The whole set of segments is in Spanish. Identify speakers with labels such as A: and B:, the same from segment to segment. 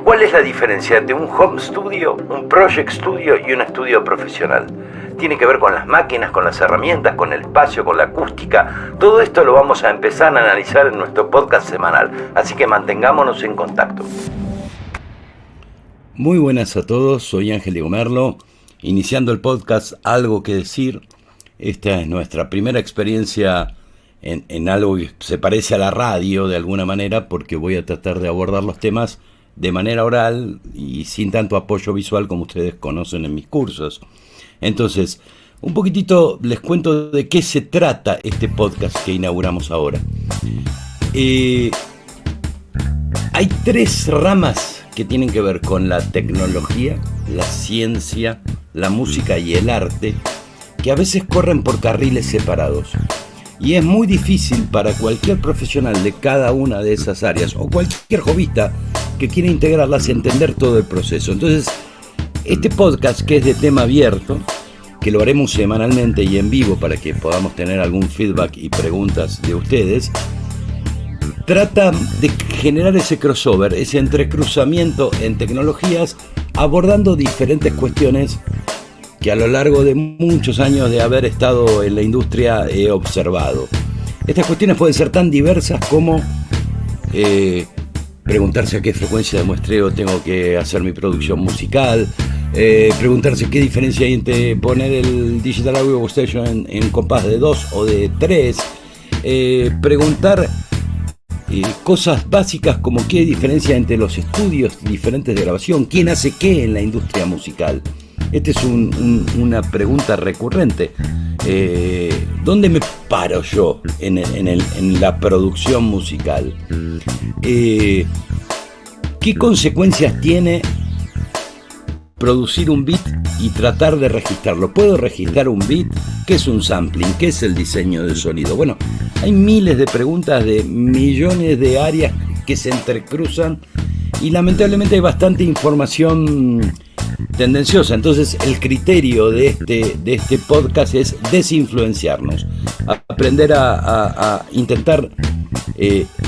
A: ¿Cuál es la diferencia entre un home studio, un project studio y un estudio profesional? Tiene que ver con las máquinas, con las herramientas, con el espacio, con la acústica. Todo esto lo vamos a empezar a analizar en nuestro podcast semanal, así que mantengámonos en contacto.
B: Muy buenas a todos, soy Ángel Diego Merlo, iniciando el podcast Algo que Decir. Esta es nuestra primera experiencia en algo que se parece a la radio de alguna manera, porque voy a tratar de abordar los temas de manera oral y sin tanto apoyo visual como ustedes conocen en mis cursos. Entonces, un poquitito les cuento de qué se trata este podcast que inauguramos ahora. Hay tres ramas que tienen que ver con la tecnología, la ciencia, la música y el arte, que a veces corren por carriles separados. Y es muy difícil para cualquier profesional de cada una de esas áreas o cualquier hobbyista que quiera integrarlas entender todo el proceso. Entonces, este podcast, que es de tema abierto, que lo haremos semanalmente y en vivo para que podamos tener algún feedback y preguntas de ustedes, trata de generar ese crossover, ese entrecruzamiento en tecnologías, abordando diferentes cuestiones que a lo largo de muchos años de haber estado en la industria he observado. Estas cuestiones pueden ser tan diversas como preguntarse a qué frecuencia de muestreo tengo que hacer mi producción musical, preguntarse qué diferencia hay entre poner el Digital Audio Workstation en compás de 2 o de 3, preguntar cosas básicas como qué diferencia entre los estudios diferentes de grabación, quién hace qué en la industria musical. Esta es una pregunta recurrente. ¿Dónde me paro yo en la producción musical? ¿Qué consecuencias tiene producir un beat y tratar de registrarlo? ¿Puedo registrar un beat? ¿Qué es un sampling? ¿Qué es el diseño de sonido? Bueno, hay miles de preguntas de millones de áreas que se entrecruzan y lamentablemente hay bastante información tendenciosa. Entonces el criterio de este podcast es desinfluenciarnos, aprender a intentar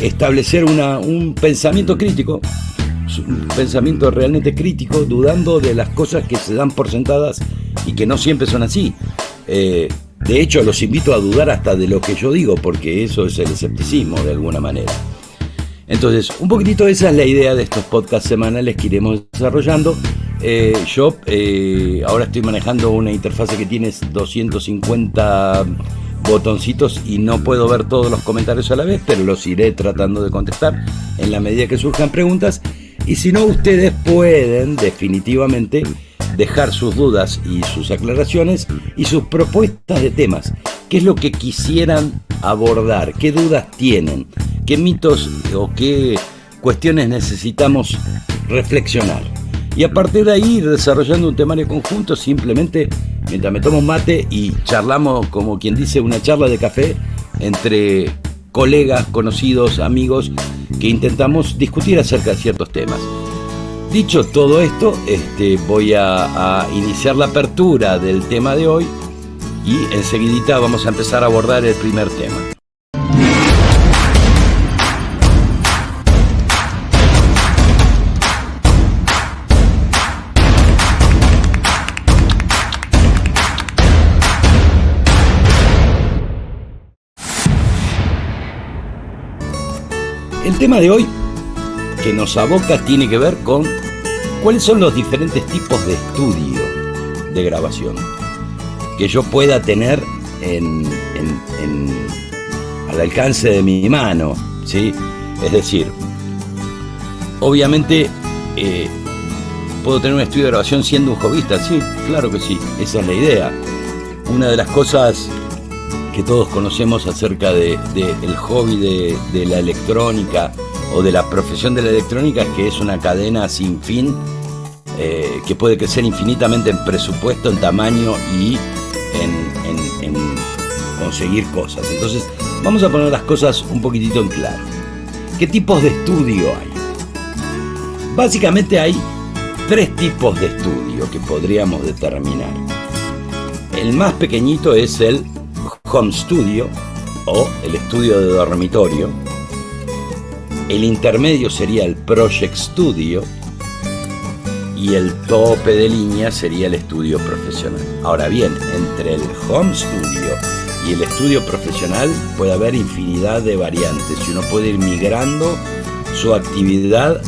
B: establecer un pensamiento crítico, un pensamiento realmente crítico, dudando de las cosas que se dan por sentadas y que no siempre son así. De hecho, los invito a dudar hasta de lo que yo digo, porque eso es el escepticismo de alguna manera. Entonces, un poquitito esa es la idea de estos podcasts semanales que iremos desarrollando. Yo ahora estoy manejando una interfase que tiene 250 botoncitos y no puedo ver todos los comentarios a la vez, pero los iré tratando de contestar en la medida que surjan preguntas. Y si no, ustedes pueden definitivamente dejar sus dudas y sus aclaraciones y sus propuestas de temas. ¿Qué es lo que quisieran abordar? ¿Qué dudas tienen? ¿Qué mitos o qué cuestiones necesitamos reflexionar? Y a partir de ahí ir desarrollando un temario conjunto, simplemente mientras me tomo un mate y charlamos, como quien dice, una charla de café entre colegas, conocidos, amigos, que intentamos discutir acerca de ciertos temas. Dicho todo esto, voy a iniciar la apertura del tema de hoy y enseguidita vamos a empezar a abordar el primer tema. El tema de hoy que nos aboca tiene que ver con cuáles son los diferentes tipos de estudio de grabación que yo pueda tener al alcance de mi mano, ¿sí? Es decir, obviamente puedo tener un estudio de grabación siendo un hobbyista, sí, claro que sí, esa es la idea. Una de las cosas que todos conocemos acerca del hobby de la electrónica o de la profesión de la electrónica es que es una cadena sin fin, que puede crecer infinitamente en presupuesto, en tamaño y en conseguir cosas. Entonces vamos a poner las cosas un poquitito en claro. ¿Qué tipos de estudio hay? Básicamente hay tres tipos de estudio que podríamos determinar. El más pequeñito es el home studio o el estudio de dormitorio. El intermedio sería el Project Studio y el tope de línea sería el estudio profesional. Ahora bien, entre el home studio y el estudio profesional puede haber infinidad de variantes y uno puede ir migrando su actividad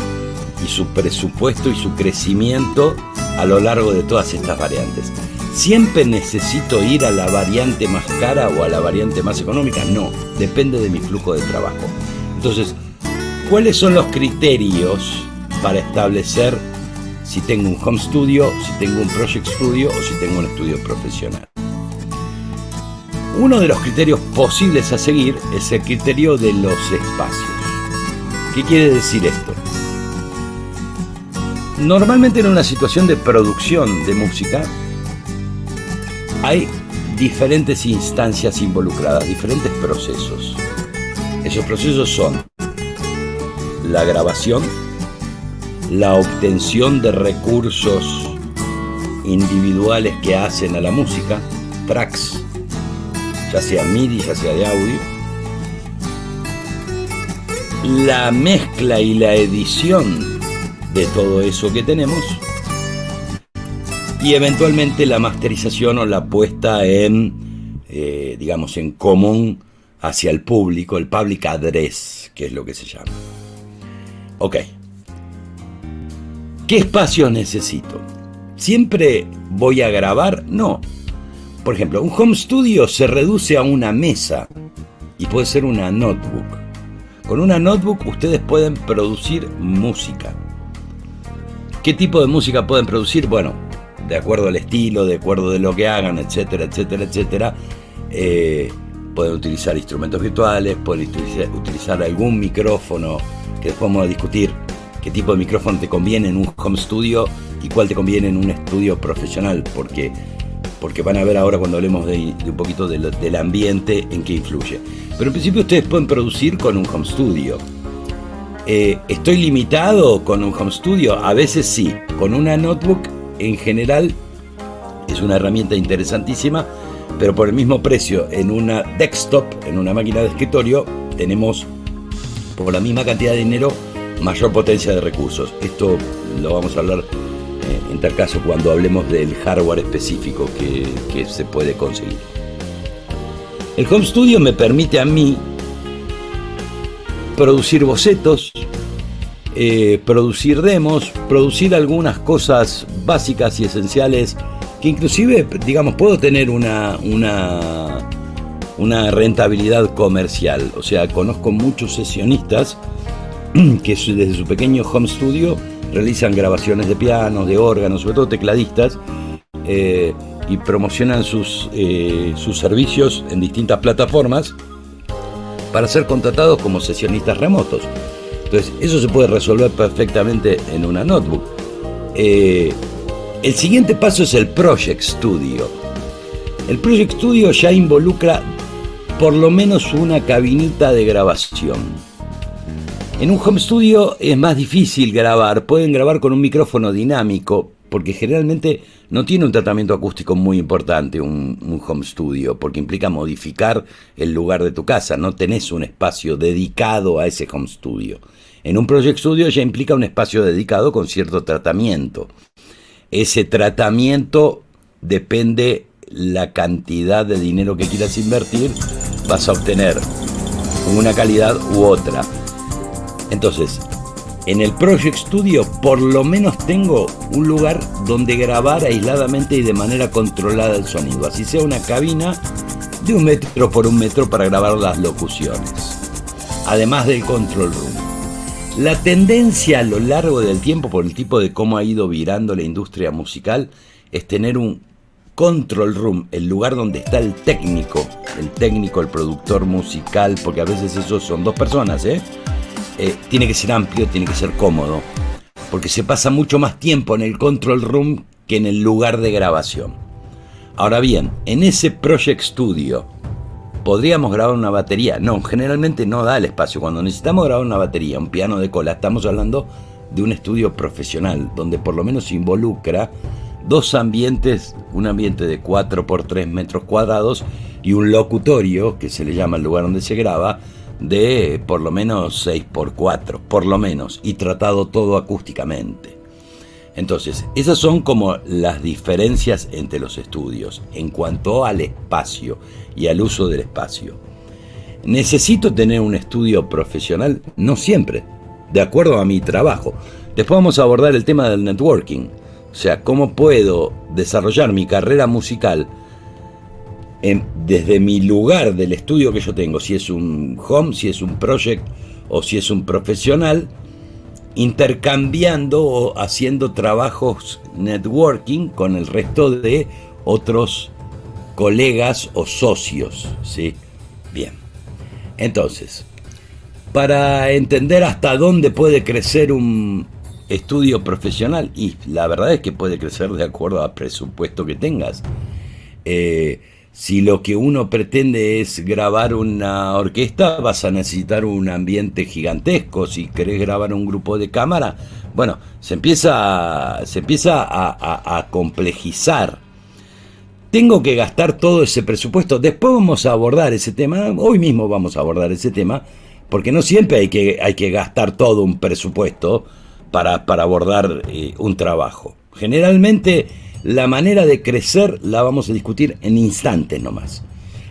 B: y su presupuesto y su crecimiento a lo largo de todas estas variantes. ¿Siempre necesito ir a la variante más cara o a la variante más económica? No, depende de mi flujo de trabajo. Entonces, ¿cuáles son los criterios para establecer si tengo un home studio, si tengo un project studio o si tengo un estudio profesional? Uno de los criterios posibles a seguir es el criterio de los espacios. ¿Qué quiere decir esto? Normalmente en una situación de producción de música hay diferentes instancias involucradas, diferentes procesos. Esos procesos son la grabación, la obtención de recursos individuales que hacen a la música, tracks, ya sea MIDI, ya sea de audio, la mezcla y la edición de todo eso que tenemos y eventualmente la masterización o la puesta en, digamos, en común hacia el público, el public address, que es lo que se llama. Ok. ¿Qué espacios necesito? ¿Siempre voy a grabar? No. Por ejemplo, un home studio se reduce a una mesa y puede ser una notebook. Con una notebook ustedes pueden producir música. ¿Qué tipo de música pueden producir? Bueno, de acuerdo al estilo, de acuerdo de lo que hagan, etcétera, etcétera, etcétera. Pueden utilizar instrumentos virtuales, pueden utilizar algún micrófono, que después vamos a discutir qué tipo de micrófono te conviene en un home studio y cuál te conviene en un estudio profesional, porque van a ver ahora cuando hablemos de un poquito del ambiente en que influye. Pero en principio ustedes pueden producir con un home studio. ¿Estoy limitado con un home studio? A veces sí. Con una notebook en general es una herramienta interesantísima, pero por el mismo precio en una desktop, en una máquina de escritorio, tenemos por la misma cantidad de dinero mayor potencia de recursos. Esto lo vamos a hablar en tal caso cuando hablemos del hardware específico que se puede conseguir. El home studio me permite a mí producir bocetos, producir demos, producir algunas cosas básicas y esenciales que inclusive, digamos, puedo tener una rentabilidad comercial. O sea, conozco muchos sesionistas que desde su pequeño home studio realizan grabaciones de pianos, de órganos, sobre todo tecladistas, y promocionan sus servicios en distintas plataformas para ser contratados como sesionistas remotos. Entonces, eso se puede resolver perfectamente en una notebook. El siguiente paso es el Project Studio. El Project Studio ya involucra por lo menos una cabinita de grabación. En un home studio es más difícil grabar. Pueden grabar con un micrófono dinámico, porque generalmente no tiene un tratamiento acústico muy importante un home studio, porque implica modificar el lugar de tu casa. No tenés un espacio dedicado a ese home studio. En un Project Studio ya implica un espacio dedicado con cierto tratamiento. Ese tratamiento depende la cantidad de dinero que quieras invertir, vas a obtener una calidad u otra. Entonces, en el Project Studio por lo menos tengo un lugar donde grabar aisladamente y de manera controlada el sonido, así sea una cabina de 1 metro por 1 metro para grabar las locuciones, además del control room. La tendencia a lo largo del tiempo, por el tipo de cómo ha ido virando la industria musical, es tener un control room, el lugar donde está el técnico, el productor musical, porque a veces esos son 2 personas, tiene que ser amplio, tiene que ser cómodo, porque se pasa mucho más tiempo en el control room que en el lugar de grabación. Ahora bien, en ese Project Studio, ¿podríamos grabar una batería? No, generalmente no da el espacio. Cuando necesitamos grabar una batería, un piano de cola, estamos hablando de un estudio profesional, donde por lo menos se involucra 2 ambientes, un ambiente de 4 por 3 metros cuadrados y un locutorio, que se le llama el lugar donde se graba, de por lo menos 6x4, por lo menos, y tratado todo acústicamente. Entonces, esas son como las diferencias entre los estudios en cuanto al espacio y al uso del espacio. ¿Necesito tener un estudio profesional? No siempre, de acuerdo a mi trabajo. Después vamos a abordar el tema del networking, o sea, cómo puedo desarrollar mi carrera musical desde mi lugar del estudio que yo tengo, si es un home, si es un project o si es un profesional, intercambiando o haciendo trabajos networking con el resto de otros colegas o socios, ¿sí? Bien, entonces, para entender hasta dónde puede crecer un estudio profesional, y la verdad es que puede crecer de acuerdo al presupuesto que tengas. Si lo que uno pretende es grabar una orquesta, vas a necesitar un ambiente gigantesco. Si querés grabar un grupo de cámara, bueno, se empieza a complejizar. Tengo que gastar todo ese presupuesto. Después vamos a abordar ese tema, hoy mismo vamos a abordar ese tema, porque no siempre hay que gastar todo un presupuesto para abordar un trabajo. Generalmente la manera de crecer la vamos a discutir en instantes nomás.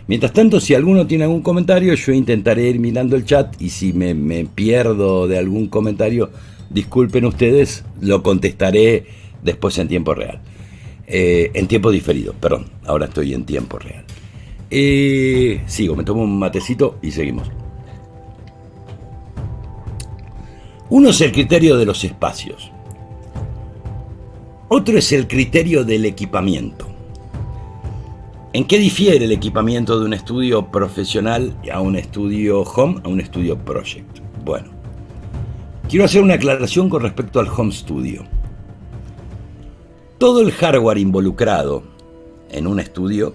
B: Mientras tanto, si alguno tiene algún comentario, yo intentaré ir mirando el chat, y si me pierdo de algún comentario, disculpen ustedes, lo contestaré después en tiempo real. En tiempo diferido, perdón, ahora estoy en tiempo real. Sigo, me tomo un matecito y seguimos. Uno es el criterio de los espacios. Otro es el criterio del equipamiento. ¿En qué difiere el equipamiento de un estudio profesional a un estudio home, a un estudio project? Bueno, quiero hacer una aclaración con respecto al home studio. Todo el hardware involucrado en un estudio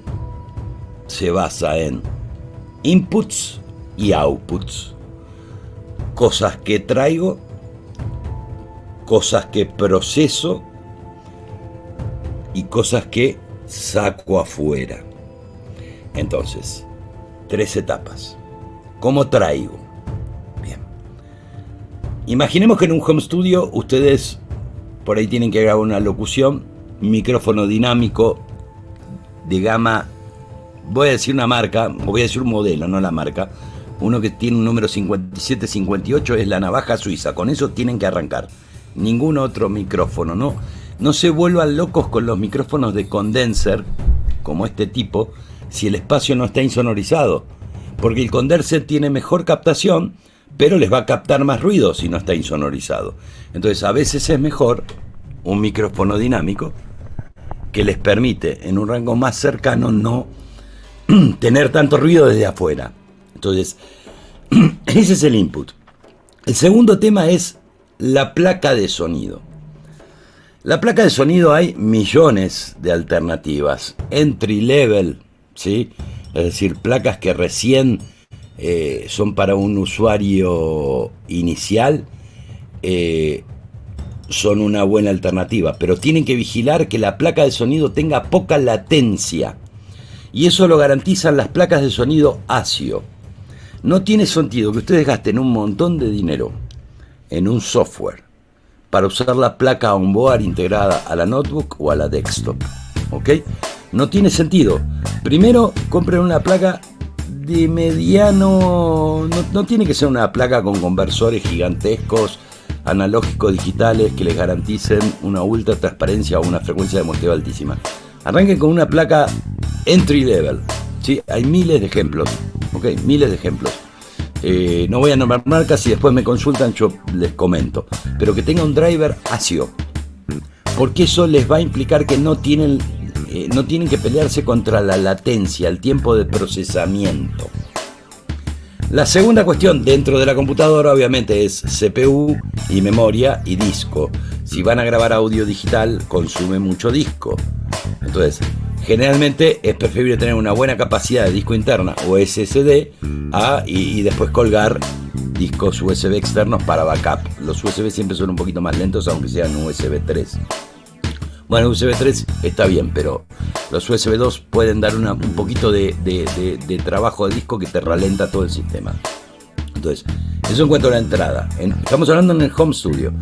B: se basa en inputs y outputs. Cosas que traigo, cosas que proceso y cosas que saco afuera. Entonces, 3 etapas. ¿Cómo traigo? Bien. Imaginemos que en un home studio ustedes por ahí tienen que grabar una locución, micrófono dinámico de gama, voy a decir una marca, voy a decir un modelo, no la marca. Uno que tiene un número 5758 es la navaja suiza. Con eso tienen que arrancar. Ningún otro micrófono, ¿no? No se vuelvan locos con los micrófonos de condenser, como este tipo, si el espacio no está insonorizado. Porque el condenser tiene mejor captación, pero les va a captar más ruido si no está insonorizado. Entonces, a veces es mejor un micrófono dinámico que les permite, en un rango más cercano, no tener tanto ruido desde afuera. Entonces, ese es el input. El segundo tema es la placa de sonido. La placa de sonido hay millones de alternativas. Entry level, ¿sí? Es decir, placas que recién son para un usuario inicial, son una buena alternativa. Pero tienen que vigilar que la placa de sonido tenga poca latencia. Y eso lo garantizan las placas de sonido ASIO. No tiene sentido que ustedes gasten un montón de dinero en un software para usar la placa onboard integrada a la notebook o a la desktop, ¿ok? No tiene sentido. Primero, compren una placa de mediano... No tiene que ser una placa con conversores gigantescos, analógicos, digitales, que les garanticen una ultra transparencia o una frecuencia de muestreo altísima. Arranquen con una placa entry level, ¿sí? Hay miles de ejemplos, ¿ok? Miles de ejemplos. No voy a nombrar marcas, si después me consultan yo les comento, pero que tenga un driver ASIO, porque eso les va a implicar que no tienen que pelearse contra la latencia, el tiempo de procesamiento. La segunda cuestión dentro de la computadora obviamente es CPU y memoria y disco. Si van a grabar audio digital consume mucho disco, entonces generalmente es preferible tener una buena capacidad de disco interna o SSD y después colgar discos USB externos para backup. Los USB siempre son un poquito más lentos, aunque sean USB 3. Bueno, USB 3 está bien, pero los USB 2 pueden dar un poquito de trabajo de disco que te ralenta todo el sistema. Entonces, eso en cuanto a la entrada. Estamos hablando en el home studio.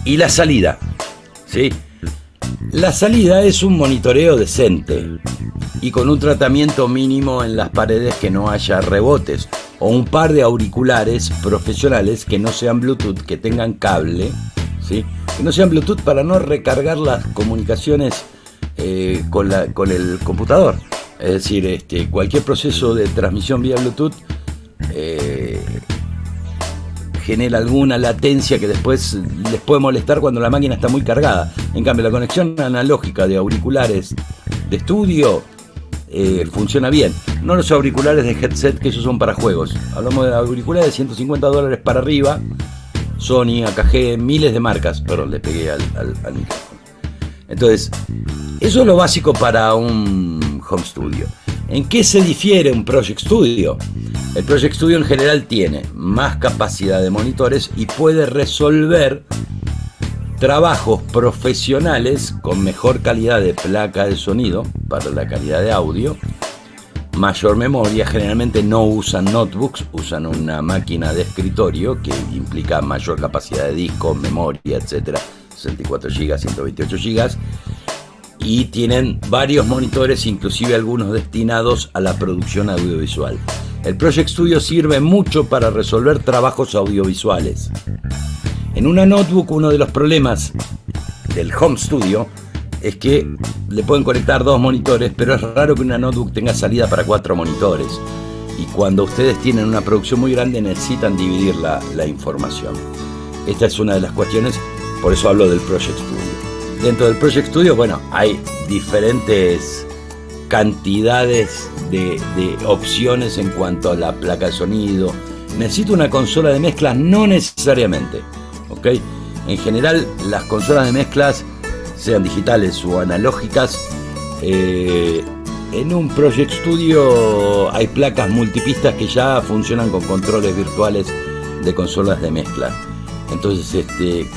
B: Y la salida, ¿sí? La salida es un monitoreo decente y con un tratamiento mínimo en las paredes, que no haya rebotes, o un par de auriculares profesionales que no sean Bluetooth, que tengan cable, ¿sí? Que no sean Bluetooth para no recargar las comunicaciones con el computador. Es decir, cualquier proceso de transmisión vía Bluetooth genera alguna latencia que después les puede molestar cuando la máquina está muy cargada. En cambio, la conexión analógica de auriculares de estudio funciona bien. No los auriculares de headset, que esos son para juegos. Hablamos de auriculares de $150 para arriba. Sony, AKG, miles de marcas. Perdón, le pegué al micrófono. Entonces, eso es lo básico para un home studio. ¿En qué se difiere un Project Studio? El Project Studio en general tiene más capacidad de monitores y puede resolver trabajos profesionales con mejor calidad de placa de sonido para la calidad de audio, mayor memoria. Generalmente no usan notebooks, usan una máquina de escritorio que implica mayor capacidad de disco, memoria, etcétera, 64 GB, 128 GB. Y tienen varios monitores, inclusive algunos destinados a la producción audiovisual. El Project Studio sirve mucho para resolver trabajos audiovisuales. En una notebook, uno de los problemas del home studio es que le pueden conectar 2 monitores, pero es raro que una notebook tenga salida para 4 monitores. Y cuando ustedes tienen una producción muy grande, necesitan dividir la información. Esta es una de las cuestiones, por eso hablo del Project Studio. Dentro del Project Studio, bueno, hay diferentes cantidades de opciones en cuanto a la placa de sonido. ¿Necesito una consola de mezclas? No necesariamente, ¿ok? En general, las consolas de mezclas, sean digitales o analógicas, en un Project Studio hay placas multipistas que ya funcionan con controles virtuales de consolas de mezcla. Entonces,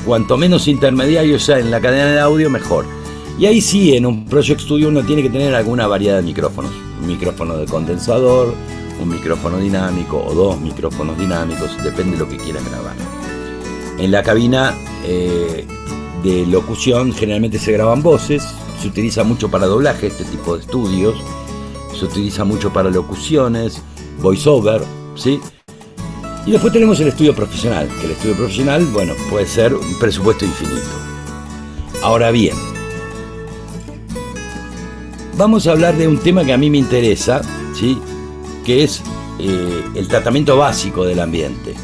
B: cuanto menos intermediarios sea en la cadena de audio, mejor. Y ahí sí, en un Project Studio uno tiene que tener alguna variedad de micrófonos. Un micrófono de condensador, un micrófono dinámico o 2 micrófonos dinámicos, depende de lo que quieran grabar. En la cabina de locución generalmente se graban voces, se utiliza mucho para doblaje, este tipo de estudios, se utiliza mucho para locuciones, voiceover, ¿sí? Y después tenemos el estudio profesional, que el estudio profesional, bueno, puede ser un presupuesto infinito. Ahora bien, vamos a hablar de un tema que a mí me interesa, ¿sí? Que es el tratamiento básico del ambiente.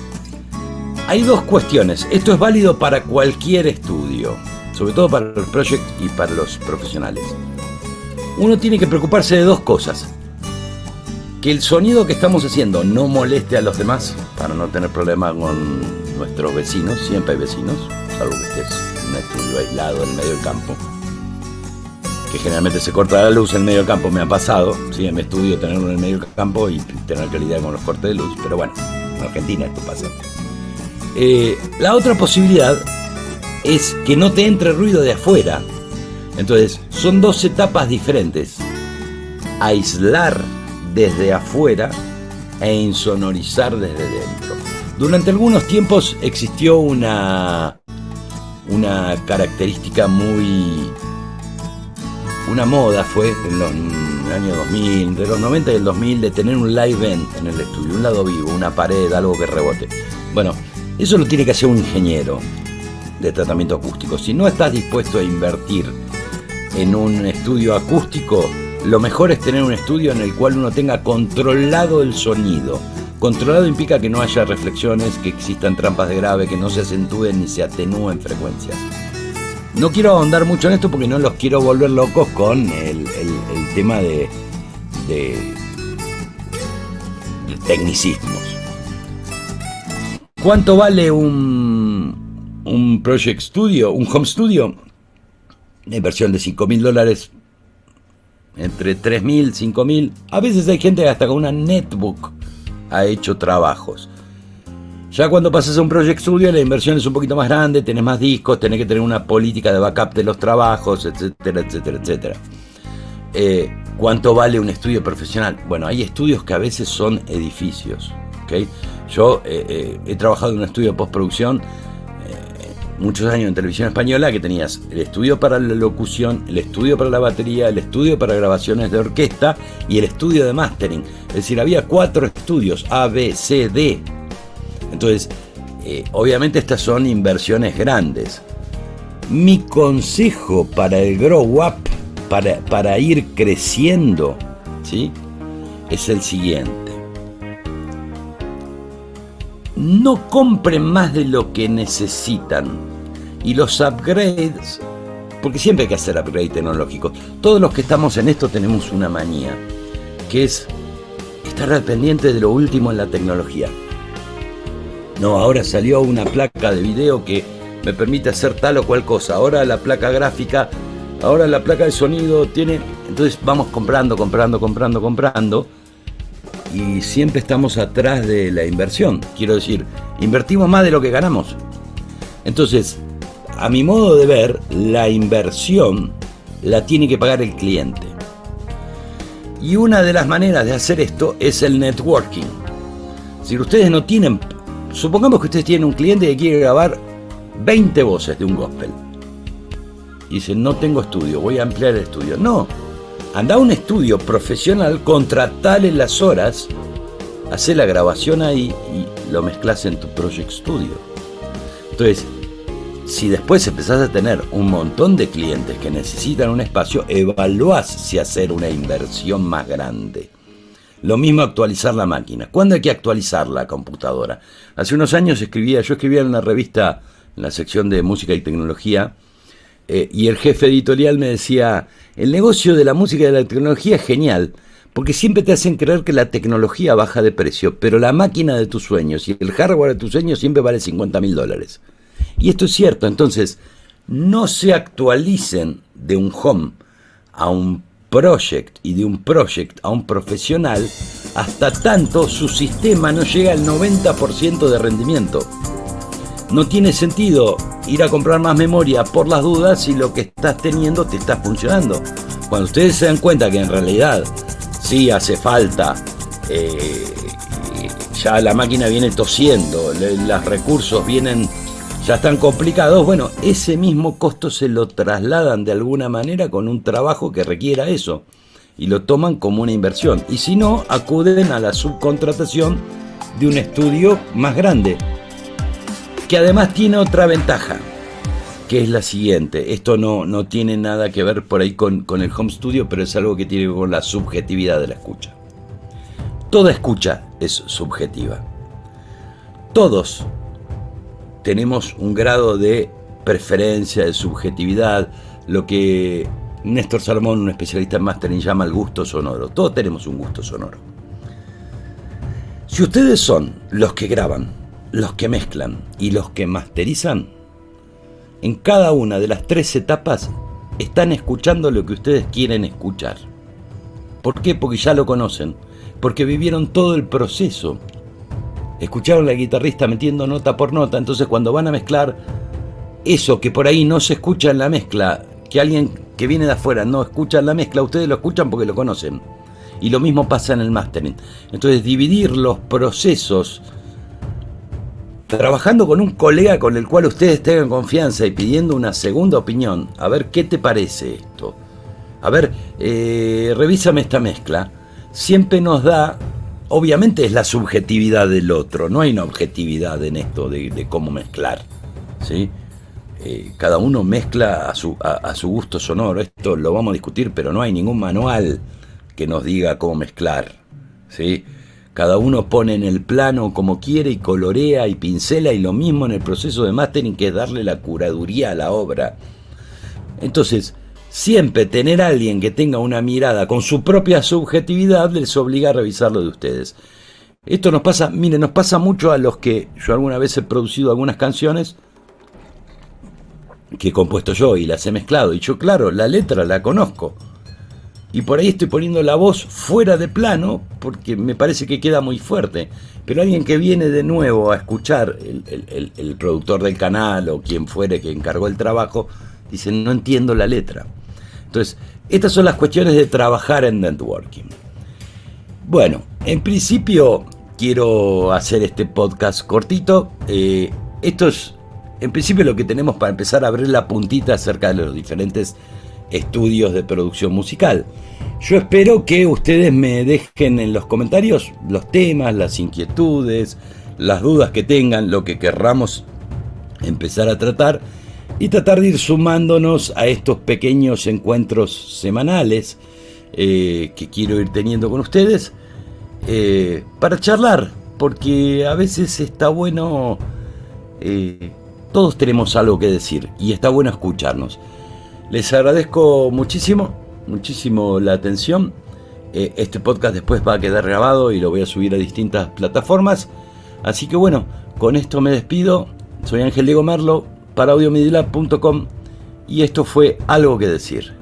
B: Hay 2 cuestiones. Esto es válido para cualquier estudio, sobre todo para los project y para los profesionales. Uno tiene que preocuparse de 2 cosas. Que el sonido que estamos haciendo no moleste a los demás, para no tener problemas con nuestros vecinos. Siempre hay vecinos, salvo que estés en un estudio aislado en medio del campo, que generalmente se corta la luz en medio del campo. Me ha pasado, ¿sí? En mi estudio tenerlo en el medio del campo y tener que lidiar con los cortes de luz, pero bueno, en Argentina esto pasa. La otra posibilidad es que no te entre ruido de afuera. Entonces, son 2 etapas diferentes: aislar desde afuera e insonorizar desde dentro. Durante algunos tiempos existió una característica una moda fue en los años 2000, entre los 90 y el 2000, de tener un live vent en el estudio, un lado vivo, una pared, algo que rebote. Bueno, eso lo tiene que hacer un ingeniero de tratamiento acústico. Si no estás dispuesto a invertir en un estudio acústico, lo mejor es tener un estudio en el cual uno tenga controlado el sonido. Controlado implica que no haya reflexiones, que existan trampas de grave, que no se acentúen ni se atenúen frecuencias. No quiero ahondar mucho en esto porque no los quiero volver locos con el tema de tecnicismos. ¿Cuánto vale un Project Studio, un Home Studio? Una inversión de $5.000, entre 3.000, 5.000. A veces hay gente que hasta con una netbook ha hecho trabajos. Ya cuando pasas a un Project Studio, la inversión es un poquito más grande, tenés más discos, tenés que tener una política de backup de los trabajos, etcétera, etcétera, etcétera. ¿Cuánto vale un estudio profesional? Bueno, hay estudios que a veces son edificios, ¿okay? Yo he trabajado en un estudio de postproducción muchos años en televisión española, que tenías el estudio para la locución, el estudio para la batería, el estudio para grabaciones de orquesta y el estudio de mastering. Es decir, había 4 estudios, A, B, C, D. Entonces, obviamente estas son inversiones grandes. Mi consejo para el grow up, para ir creciendo, ¿sí?, es el siguiente. No compren más de lo que necesitan. Y los upgrades, porque siempre hay que hacer upgrades tecnológicos. Todos los que estamos en esto tenemos una manía, que es estar al pendiente de lo último en la tecnología. No, ahora salió una placa de video que me permite hacer tal o cual cosa. Ahora la placa gráfica, ahora la placa de sonido tiene... Entonces vamos comprando. Y siempre estamos atrás de la inversión. Quiero decir, invertimos más de lo que ganamos. Entonces, a mi modo de ver, la inversión la tiene que pagar el cliente. Y una de las maneras de hacer esto es el networking. Si ustedes no tienen... Supongamos que ustedes tienen un cliente que quiere grabar 20 voces de un gospel. Y dicen, no tengo estudio, voy a ampliar el estudio. No. Anda a un estudio profesional, contratale las horas, hace la grabación ahí y lo mezclas en tu Project Studio. Entonces, si después empezás a tener un montón de clientes que necesitan un espacio, evaluás si hacer una inversión más grande. Lo mismo actualizar la máquina. ¿Cuándo hay que actualizar la computadora? Hace unos años yo escribía en una revista, en la sección de música y tecnología, y el jefe editorial me decía, el negocio de la música y de la tecnología es genial, porque siempre te hacen creer que la tecnología baja de precio, pero la máquina de tus sueños y el hardware de tus sueños siempre vale $50.000. Y esto es cierto. Entonces, no se actualicen de un home a un project y de un project a un profesional hasta tanto su sistema no llega al 90% de rendimiento. No tiene sentido ir a comprar más memoria por las dudas si lo que estás teniendo te está funcionando. Cuando ustedes se dan cuenta que en realidad sí hace falta, ya la máquina viene tosiendo, los recursos ya están complicados, bueno, ese mismo costo se lo trasladan de alguna manera con un trabajo que requiera eso y lo toman como una inversión. Y si no, acuden a la subcontratación de un estudio más grande, que además tiene otra ventaja, que es la siguiente. Esto no tiene nada que ver por ahí con el home studio, pero es algo que tiene que ver con la subjetividad de la escucha. Toda escucha es subjetiva. Todos tenemos un grado de preferencia, de subjetividad, lo que Néstor Salomón, un especialista en mastering, llama el gusto sonoro. Todos tenemos un gusto sonoro. Si ustedes son los que graban, los que mezclan y los que masterizan, en cada una de las 3 etapas están escuchando lo que ustedes quieren escuchar. ¿Por qué? Porque ya lo conocen, porque vivieron todo el proceso. Escucharon al guitarrista metiendo nota por nota, entonces cuando van a mezclar, eso que por ahí no se escucha en la mezcla, que alguien que viene de afuera no escucha en la mezcla, ustedes lo escuchan porque lo conocen. Y lo mismo pasa en el mastering. Entonces, dividir los procesos, trabajando con un colega con el cual ustedes tengan confianza y pidiendo una segunda opinión, a ver qué te parece esto, a ver, revísame esta mezcla, siempre nos da, obviamente es la subjetividad del otro, no hay una objetividad en esto de cómo mezclar, ¿sí? Cada uno mezcla a su gusto sonoro. Esto lo vamos a discutir, pero no hay ningún manual que nos diga cómo mezclar, ¿sí? Cada uno pone en el plano como quiere y colorea y pincela, y lo mismo en el proceso de mastering, que es darle la curaduría a la obra. Entonces, siempre tener a alguien que tenga una mirada con su propia subjetividad les obliga a revisar lo de ustedes. Esto nos pasa, miren, nos pasa mucho a los que yo alguna vez he producido algunas canciones que he compuesto yo y las he mezclado, y yo, claro, la letra la conozco. Y por ahí estoy poniendo la voz fuera de plano porque me parece que queda muy fuerte. Pero alguien que viene de nuevo a escuchar, el productor del canal o quien fuere que encargó el trabajo, dice, no entiendo la letra. Entonces, estas son las cuestiones de trabajar en networking. Bueno, en principio, quiero hacer este podcast cortito. Esto es, en principio, lo que tenemos para empezar a abrir la puntita acerca de los diferentes estudios de producción musical. Yo espero que ustedes me dejen en los comentarios los temas, las inquietudes, las dudas que tengan, lo que querramos empezar a tratar y tratar de ir sumándonos a estos pequeños encuentros semanales que quiero ir teniendo con ustedes para charlar, porque a veces está bueno, todos tenemos algo que decir y está bueno escucharnos. Les agradezco muchísimo la atención. Este podcast después va a quedar grabado y lo voy a subir a distintas plataformas. Así que bueno, con esto me despido. Soy Ángel Diego Merlo para audiomedilab.com y esto fue Algo que Decir.